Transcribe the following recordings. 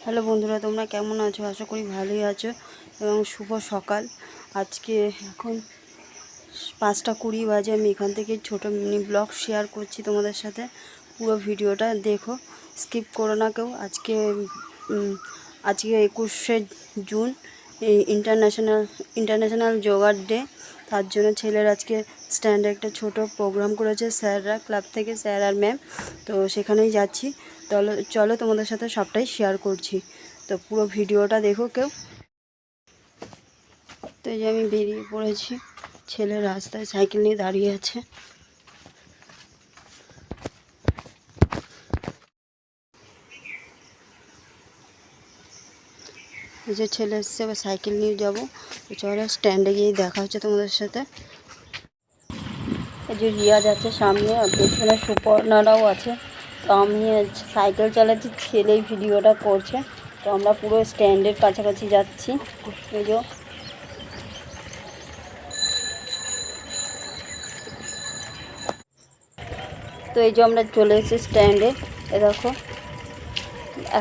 Hello বন্ধুরা, তোমরা কেমন আছো? আশা করি ভালোই আছো এবং শুভ সকাল। আজকে এখন 5:20 বাজে। আমি এখান থেকে ছোটো মিনি ব্লগ শেয়ার করছি তোমাদের সাথে। পুরো ভিডিওটা দেখো, স্কিপ করো না কেউ। আজকে 21শে জুন, ইন্টারন্যাশনাল যোগা ডে। তার জন্য ছেলের আজকে স্ট্যান্ডে একটা ছোট প্রোগ্রাম করেছে স্যাররা, ক্লাব থেকে স্যার আর ম্যাম। তো সেখানেই যাচ্ছি। চলো তোমাদের সাথে সবটাই শেয়ার করছি। তো পুরো ভিডিওটা দেখো কেউ। তো এই যে আমি বেরিয়ে পড়েছি, ছেলে রাস্তায় সাইকেল নিয়ে দাঁড়িয়ে আছে। এই যে ছেলে এসছে, এবার সাইকেল নিয়ে যাবো। তো চলো স্ট্যান্ডে গিয়ে দেখা হচ্ছে তোমাদের সাথে। এই যে রিয়াজ আছে সামনে, আর পেছনে সুপর্ণারাও আছে। তো আমি সাইকেল চালাচ্ছি, ছেলেই ভিডিওটা করছে। তো আমরা পুরো স্ট্যান্ডের কাছাকাছি যাচ্ছি। এই যে আমরা চলে এসেছি স্ট্যান্ডে। এ দেখো,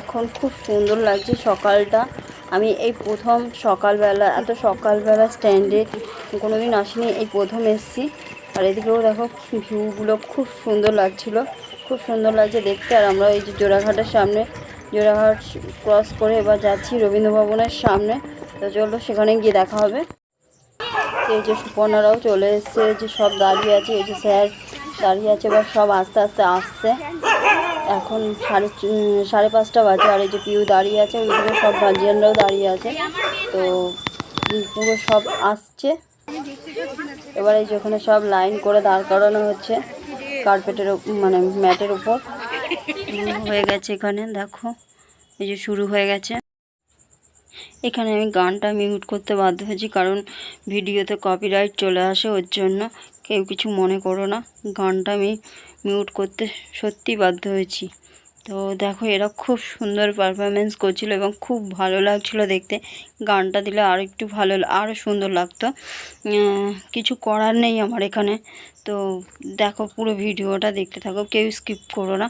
এখন খুব সুন্দর লাগছে সকালটা। আমি এই প্রথম সকালবেলা, এত সকালবেলা স্ট্যান্ডে কোনোদিন আসিনি, এই প্রথম এসেছি। আর এদিকেও দেখো, ভিউগুলো খুব সুন্দর লাগছিলো, খুব সুন্দর লাগছে দেখতে। আর আমরা এই যে জোড়াঘাটের সামনে, জোড়াঘাট ক্রস করে এবার যাচ্ছি রবীন্দ্র ভবনের সামনে। তো চলো সেখানে গিয়ে দেখা হবে। এই যে সুপর্ণারাও চলে এসছে, যে সব দাঁড়িয়ে আছে। এই যে স্যার দাঁড়িয়ে আছে, এবার সব আস্তে আস্তে আসছে। এখন 5:30 বাজে। আর এই যে পিউ দাঁড়িয়ে আছে, ওইদিকে সব গার্জিয়ানরাও দাঁড়িয়ে আছে। তো পুরো সব আসছে। এবার এই যে ওখানে সব লাইন করে দাঁড় করানো হচ্ছে কার্পেটের, মানে ম্যাটের উপর। হয়ে গেছে এখানে, দেখো এই যে শুরু হয়ে গেছে। এখানে আমি গানটা মিউট করতে বাধ্য হয়েছি, কারণ ভিডিওতে কপিরাইট চলে আসে। ওর জন্য কেউ কিছু মনে করো না, গানটা আমি মিউট করতে সত্যি বাধ্য হয়েছি। তো দেখো, এরা খুব সুন্দর পারফরমেন্স করছিল এবং খুব ভালো লাগছিল দেখতে। গানটা দিলে আরও একটু ভালো, আরও সুন্দর লাগতো। কিছু করার নেই আমার এখানে। তো দেখো, পুরো ভিডিওটা দেখতে থাকো, কেউ স্কিপ করো না।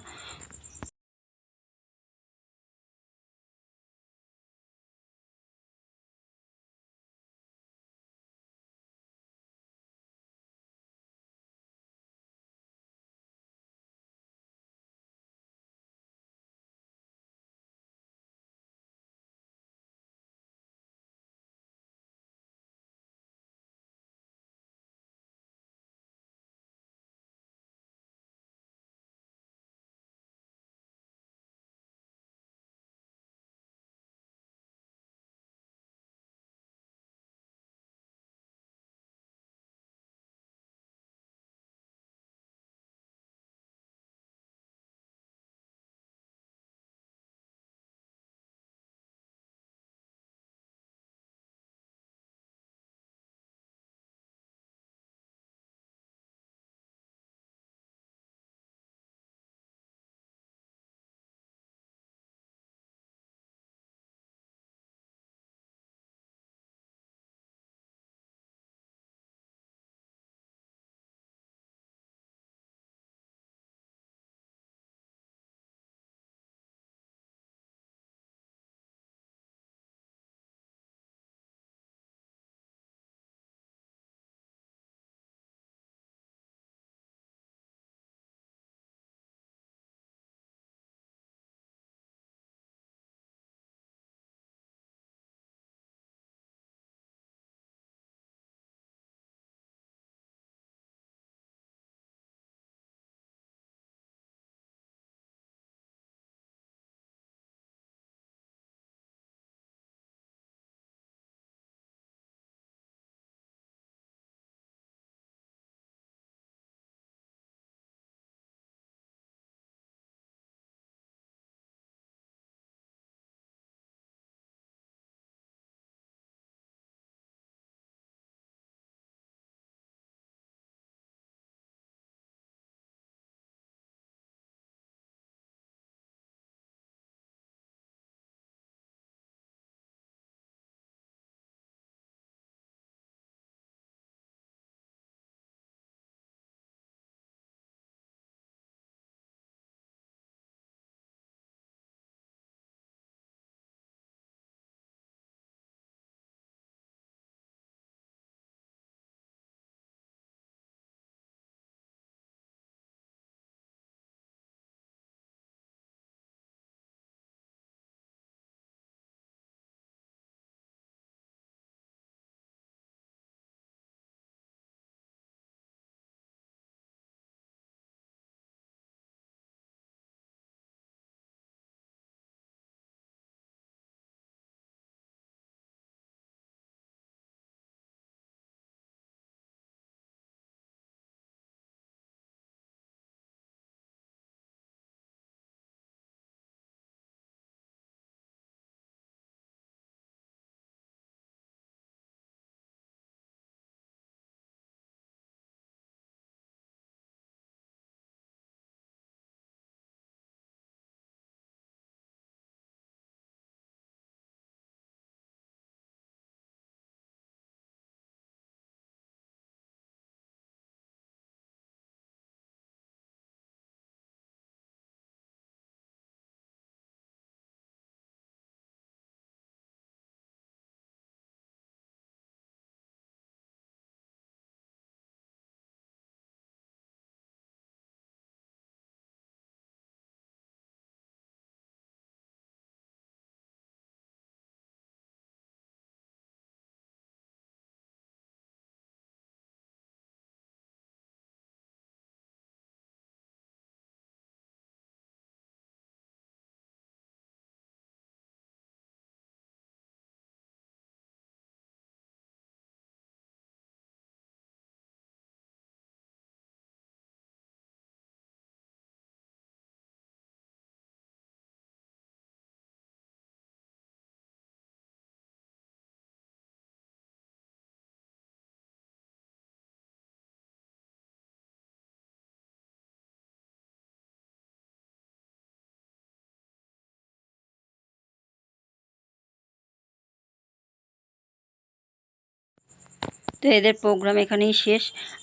তো এদের প্রোগ্রাম এখানেই শেষ।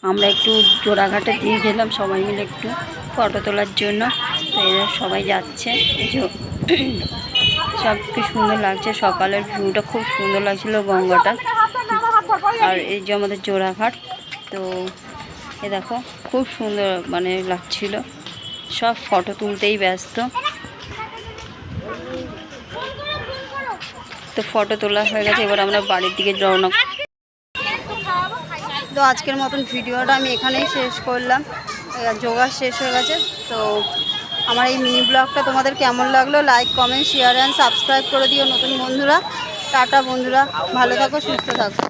আমরা একটু জোড়াঘাটে দিয়ে গেলাম সবাই মিলে একটু ফটো তোলার জন্য। তো এদের সবাই যাচ্ছে, এই যে সব কি সুন্দর লাগছে, সকালের ভিউটা খুব সুন্দর লাগছিল গঙ্গাটা। আর এই যে আমাদের জোড়াঘাট, তো এ দেখো খুব সুন্দর মানে লাগছিল, সব ফটো তুলতেই ব্যস্ত। তো ফটো তোলা হয়ে গেছে, এবার আমরা বাড়ির দিকে রওনা। তো আজকের মতন ভিডিওটা আমি এখানেই শেষ করলাম, যোগা শেষ হয়ে গেছে। তো আমার এই মিনি ব্লগটা তোমাদের কেমন লাগলো, like comment share and subscribe করে দিও নতুন বন্ধুরা। টাটা বন্ধুরা, ভালো থাকো, সুস্থ থাকো।